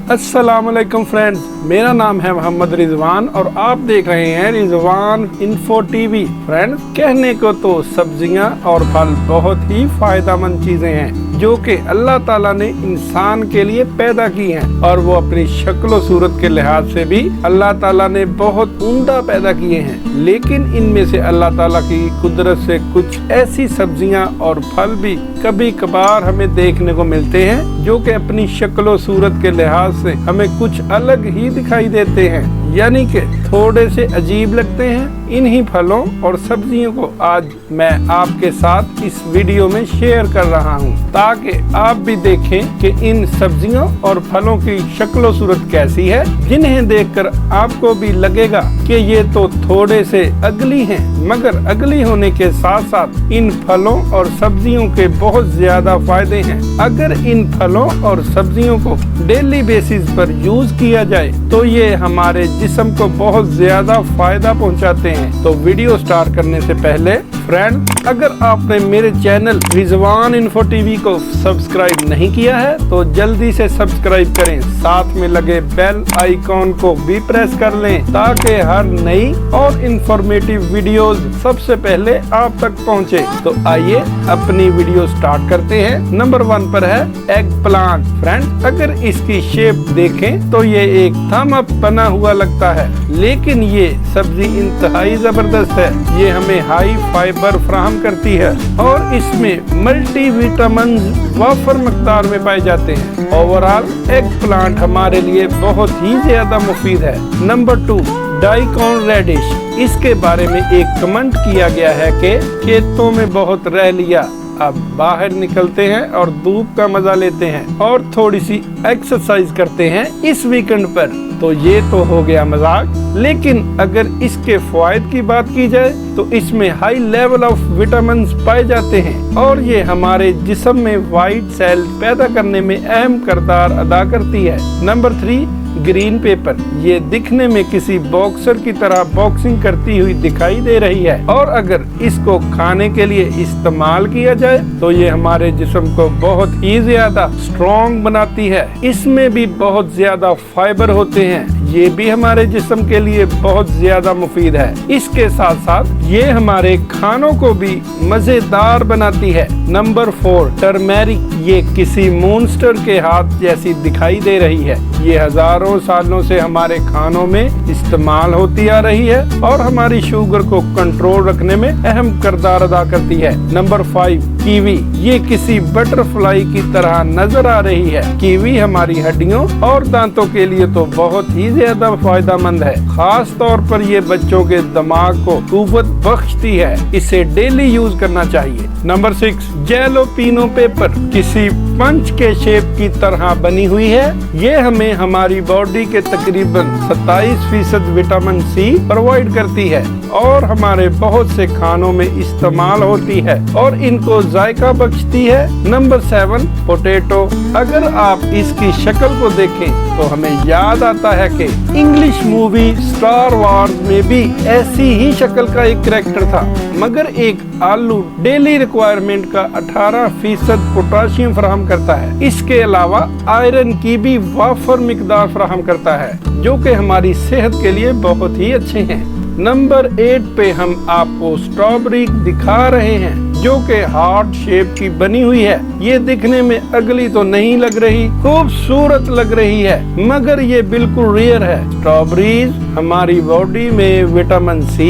अस्सलाम वालेकुम फ्रेंड्स, मेरा नाम है मोहम्मद रिजवान और आप देख रहे हैं रिजवान इन्फो टीवी। फ्रेंड्स, कहने को तो सब्जियां और फल बहुत ही फायदेमंद चीजें हैं जो कि अल्लाह ताला ने इंसान के लिए पैदा की हैं और वो अपनी शक्ल सूरत के लिहाज से भी अल्लाह ताला ने बहुत उम्दा पैदा किए हैं। लेकिन इनमें से अल्लाह ताला की कुदरत से कुछ ऐसी सब्जियां और फल भी कभी कभार हमें देखने को मिलते हैं जो कि अपनी शक्ल सूरत के लिहाज से हमें कुछ अलग ही दिखाई देते हैं, यानी कि थोड़े से अजीब लगते हैं। इन्हीं फलों और सब्जियों को आज मैं आपके साथ इस वीडियो में शेयर कर रहा हूं ताकि आप भी देखें कि इन सब्जियों और फलों की शक्ल सूरत कैसी है, जिन्हें देखकर आपको भी लगेगा कि ये तो थोड़े से अगली हैं, मगर अगली होने के साथ साथ इन फलों और सब्जियों के बहुत ज्यादा फायदे हैं। अगर इन फलों और सब्जियों को डेली बेसिस पर यूज किया जाए तो ये हमारे जिस्म को बहुत ज्यादा फायदा पहुंचाते हैं। तो वीडियो स्टार्ट करने से पहले फ्रेंड, अगर आपने मेरे चैनल रिजवान इन्फो टीवी को सब्सक्राइब नहीं किया है तो जल्दी से सब्सक्राइब करें, साथ में लगे बेल आइकॉन को भी प्रेस कर लें ताकि हर नई और इंफॉर्मेटिव वीडियोस सबसे पहले आप तक पहुंचे। तो आइए अपनी वीडियो स्टार्ट करते हैं। नंबर 1 पर है एग प्लांट। फ्रेंड, अगर इसकी शेप देखें तो ये एक थम अप बना हुआ लगता है, लेकिन ये सब्जी इंतहाई जबरदस्त है। ये हमें हाई फाइबर फराहम करती है और इसमें मल्टी विटामिन वाफर मकदार में पाए जाते हैं। ओवरऑल एग प्लांट हमारे लिए बहुत ही ज्यादा मुफीद है। Number 2, daikon radish. इसके बारे में एक कमेंट किया गया है कि खेतों में बहुत रह लिया, अब बाहर निकलते हैं और धूप का मजा लेते हैं और थोड़ी सी एक्सरसाइज करते हैं इस वीकेंड पर। तो ये तो हो गया मजाक, लेकिन अगर इसके फायदे की बात की जाए तो इसमें हाई लेवल ऑफ विटामिन पाए जाते हैं और ये हमारे जिस्म में व्हाइट सेल पैदा करने में अहम किरदार अदा करती है। Number 3, green pepper. ये दिखने में किसी बॉक्सर की तरह बॉक्सिंग करती हुई दिखाई दे रही है और अगर इसको खाने के लिए इस्तेमाल किया जाए तो ये हमारे जिस्म को बहुत ही ज्यादा स्ट्रॉन्ग बनाती है। इसमें भी बहुत ज्यादा फाइबर होते हैं, ये भी हमारे जिस्म के लिए बहुत ज्यादा मुफीद है। इसके साथ साथ ये हमारे खानों को भी मजेदार बनाती है। Number 4, turmeric. ये किसी मॉन्स्टर के हाथ जैसी दिखाई दे रही है। ये हजारों सालों से हमारे खानों में इस्तेमाल होती आ रही है और हमारी शुगर को कंट्रोल रखने में अहम किरदार अदा करती है। Number 5, kiwi. ये किसी बटरफ्लाई की तरह नजर आ रही है। कीवी हमारी हड्डियों और दांतों के लिए तो बहुत ही ज्यादा फायदेमंद है, खास तौर पर ये बच्चों के दिमाग को कुव्वत बख्शती है। इसे डेली यूज करना चाहिए। Number 6, jalapeno pepper. किसी पंच के शेप की तरह बनी हुई है। ये हमें हमारी बॉडी के तकरीबन 27% विटामिन सी प्रोवाइड करती है और हमारे बहुत से खानों में इस्तेमाल होती है और इनको जायका बख्शती है। Number 7, potato. अगर आप इसकी शक्ल को देखें तो हमें याद आता है कि इंग्लिश मूवी स्टार वार्स में भी ऐसी ही शक्ल का एक कैरेक्टर था, मगर एक आलू डेली रिक्वायरमेंट का 18% पोटाशियम फराहम करता है। इसके अलावा आयरन की भी वाफर मिकदार फराहम करता है जो कि हमारी सेहत के लिए बहुत ही अच्छे हैं। नंबर 8 पे हम आपको स्ट्रॉबेरी दिखा रहे हैं जो कि हार्ट शेप की बनी हुई है। ये दिखने में अगली तो नहीं लग रही, खूबसूरत लग रही है, मगर ये बिल्कुल रेयर है। स्ट्रॉबेरीज हमारी बॉडी में विटामिन सी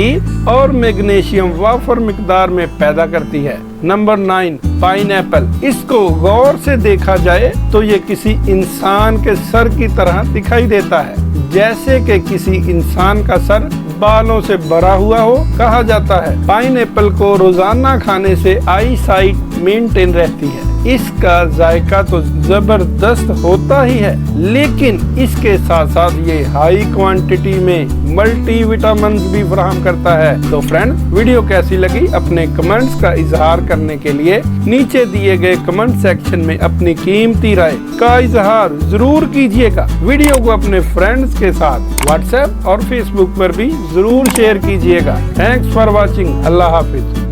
और मैग्नीशियम वाफर मिकदार में पैदा करती है। Number 9, pineapple. इसको गौर से देखा जाए तो ये किसी इंसान के सर की तरह दिखाई देता है, जैसे कि किसी इंसान का सर बालों से भरा हुआ हो। कहा जाता है पाइनएप्पल को रोजाना खाने से आई साइट मेंटेन रहती है। इसका जायका तो जबरदस्त होता ही है, लेकिन इसके साथ साथ ये हाई क्वांटिटी में मल्टी विटामिन भी फराहम करता है। तो फ्रेंड, वीडियो कैसी लगी अपने कमेंट्स का इजहार करने के लिए नीचे दिए गए कमेंट सेक्शन में अपनी कीमती राय का इजहार जरूर कीजिएगा। वीडियो को अपने फ्रेंड्स के साथ व्हाट्सएप और फेसबुक पर भी जरूर शेयर कीजिएगा। Thanks for watching. Allah Hafiz.